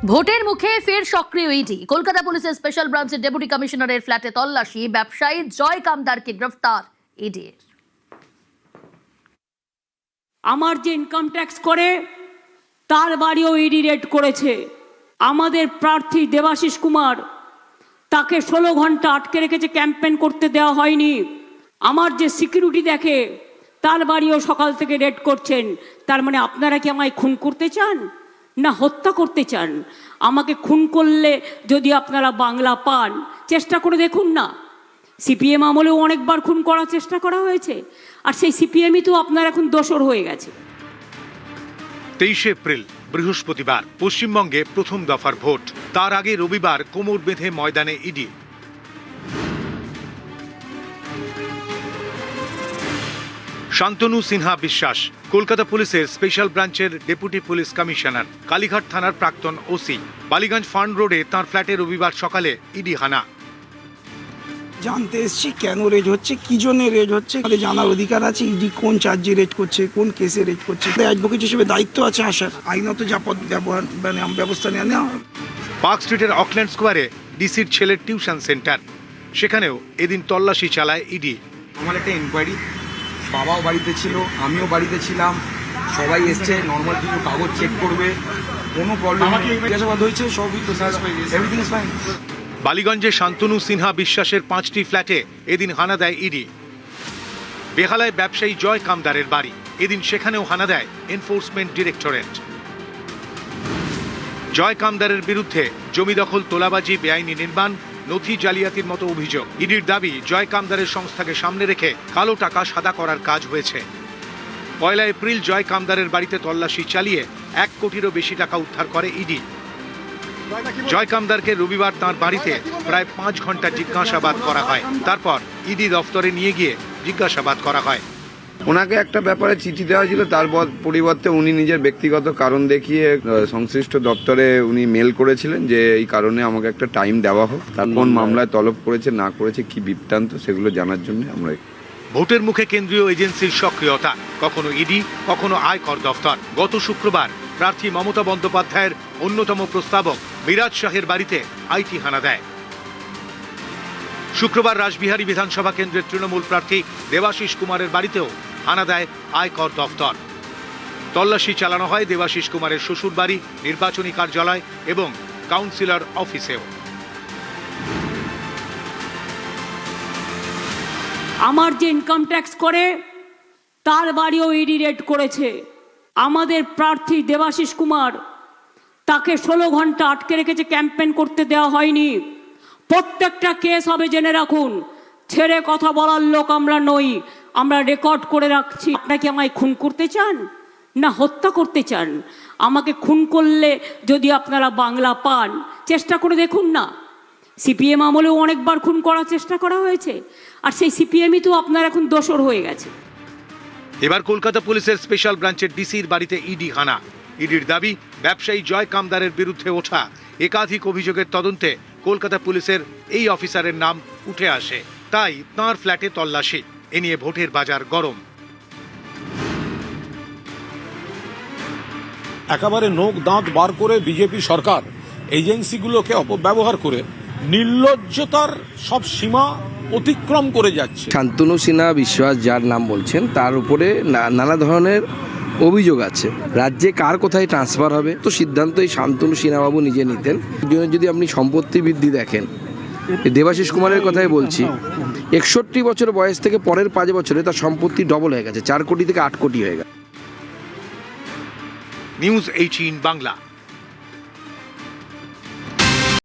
ভোটের মুখে ফের সক্রিয় ইডি। কলকাতা পুলিশের স্পেশাল ব্রাঞ্চের ডেপুটি কমিশনারের ফ্ল্যাটে তল্লাশি, ব্যবসায়ী জয় কামদারকে গ্রেফতার ইডির। আমার যে ইনকাম ট্যাক্স করে তার বাড়িও ইডি রেড করেছে। আমাদের প্রার্থী দেবাশিস কুমার, তাকে 16 ঘন্টা আটকে রেখেছে, ক্যাম্পেইন করতে দেওয়া হয়নি। আমার যে সিকিউরিটি দেখে তার বাড়িও সকাল থেকে রেড করছেন। তার মানে আপনারা কি আমায় খুন করতে চান না হত্যা করতে চান? আমাকে খুন করলে যদি আপনারা বাংলা পান, চেষ্টা করে দেখুন না। সিপিএম আমলেও অনেকবার খুন করার চেষ্টা করা হয়েছে, আর সেই সিপিএমই তো আপনার এখন দোসর হয়ে গেছে। 23 এপ্রিল বৃহস্পতিবার পশ্চিমবঙ্গে প্রথম দফার ভোট। তার আগে রবিবার কোমর বেঁধে ময়দানে ইডি। শান্তনু সিনহা বিশ্বাস কলকাতা পুলিশের স্পেশাল ব্রাঞ্চের ডেপুটি পুলিশ কমিশনার, কালীঘাট থানার প্রাক্তন ওসি। বালিগঞ্জ ফান্ড রোডে তাঁর ফ্ল্যাটে রবিবার সকালে ইডি হানা। জানতে এসছি কেন রেড হচ্ছে, কি জন্য রেড হচ্ছে, জানার অধিকার আছে। ইডি কোন চার্জে রেড করছে, কোন কেসে রেড করছে, অ্যাডভোকেট হিসেবে দায়িত্ব আছে আসার, আইনত যা ব্যবস্থা নেওয়া। পার্ক স্ট্রিটের অকল্যান্ড স্কোয়ারে ডিসির ছেলের টিউশন সেন্টার, সেখানেও এদিন তল্লাশি চালায় ইডি। আমার একটা এনকোয়ারি, বাবাও বাড়িতে ছিল, আমিও বাড়িতে ছিলাম, সবাই এসছে, নর্মাল কিছু কাগজ চেক করবে, কোনো প্রবলেম জিজ্ঞাসাবাদ হয়েছে, সবই তো এভরিথিং ইজ ফাইন। বালিগঞ্জে শান্তনু সিনহা বিশ্বাসের 5টি ফ্ল্যাটে এদিন হানা দেয় ইডি। বেহালায় ব্যবসায়ী জয় কামদারের বাড়ি, এদিন সেখানেও হানা দেয় এনফোর্সমেন্ট ডিরেক্টরেট। জয় কামদারের বিরুদ্ধে জমি দখল, তোলাবাজি, বেআইনি নির্মাণ, নথি জালিয়াতির মতো অভিযোগ। ইডির দাবি, জয় কামদারের সংস্থাকে সামনে রেখে কালো টাকা সাদা করার কাজ হয়েছে। 1 এপ্রিল জয় কামদারের বাড়িতে তল্লাশি চালিয়ে 1 কোটিরও বেশি টাকা উদ্ধার করে ইডি। জয় কামদারকে রবিবার তাঁর বাড়িতে প্রায় 5 ঘন্টা জিজ্ঞাসাবাদ করা হয়। তারপর ইডি দফতরে নিয়ে গিয়ে জিজ্ঞাসাবাদ করা হয়। ওনাকে একটা ব্যাপারে চিঠি দেওয়া ছিল, তার পরিবর্তে উনি নিজের ব্যক্তিগত কারণ দেখিয়ে সংশ্লিষ্ট দপ্তরে উনি মেল করেছিলেন যে এই কারণে আমাকে একটা টাইম দেওয়া হোক। তার কোন মামলায় তলব করেছে না করেছে, কি বৃত্তান্ত, সেগুলো জানার জন্য আমরা। ভোটের মুখে কেন্দ্রীয় এজেন্সির সক্রিয়তা, কখনো ইডি, কখনো আয়কর দফতর। গত শুক্রবার প্রার্থী মমতা বন্দ্যোপাধ্যায়ের অন্যতম প্রস্তাবক মিরাজ শাহের বাড়িতে আইটি হানা দেয়। শুক্রবার রাসবিহারী বিধানসভা কেন্দ্রের তৃণমূল প্রার্থী দেবাশিস কুমারের বাড়িতেও হানা দেয় আয়কর দফতর। তল্লাশি চালানো হয় দেবাশিস কুমারের শ্বশুর বাড়ি, নির্বাচনী কার্যালয় এবং কাউন্সিলর অফিসেও। আমার যে ইনকাম ট্যাক্স করে তার বাড়িও ইডি রেড করেছে। আমাদের প্রার্থী দেবাশিস কুমার, তাকে 16 ঘন্টা আটকে রেখেছে, ক্যাম্পেইন করতে দেওয়া হয়নি। প্রত্যেকটা কেস হবে, জেনে রাখুন। ছেড়ে কথা বলার লোক আমরা নই, আমরা রেকর্ড করে রাখছি। আপনারা কি আমায় খুন করতে চান না হত্যা করতে চান? আমাকে খুন করলে যদি আপনারা বাংলা পান, চেষ্টা করে দেখুন না। সিপিএম আমলেও অনেকবার খুন করার চেষ্টা করা হয়েছে, আর সেই সিপিএমই তো আপনার এখন দোসর হয়ে গেছে। এবার কলকাতা পুলিশের স্পেশাল ব্রাঞ্চের ডিসির বাড়িতে ইডি হানা। ইডির দাবি, ব্যবসায়ী জয় কামদারের বিরুদ্ধে ওঠা একাধিক অভিযোগের তদন্তে কলকাতা পুলিশের এই অফিসারের নাম উঠে আসে, তাই তাঁর ফ্ল্যাটে তল্লাশি। এ নিয়ে ভোটের বাজার গরম। একেবারে নোক দাঁত বার করে বিজেপি সরকার এজেন্সিগুলোকে অপব্যবহার করে নির্লজ্জতার সব সীমা অতিক্রম করে যাচ্ছে। শান্তনু সিনহা বিশ্বাস যার নাম বলছেন, তার উপরে নানা ধরনের অভিযোগ আছে। রাজ্যে কার কোথায় ট্রান্সফার হবে তো সিদ্ধান্ত এই শান্তনু সিনহাবাবু নিজে নিতেন। যদি আপনি সম্পত্তি বৃদ্ধি দেখেন, দেবাশিস কুমারের কথাই বলছি, 61 বছর বয়স থেকে পরের 5 বছরে তার সম্পত্তি ডবল হয়ে গেছে, 4 কোটি থেকে 8 কোটি হয়ে গেছে। নিউজ 18 বাংলা।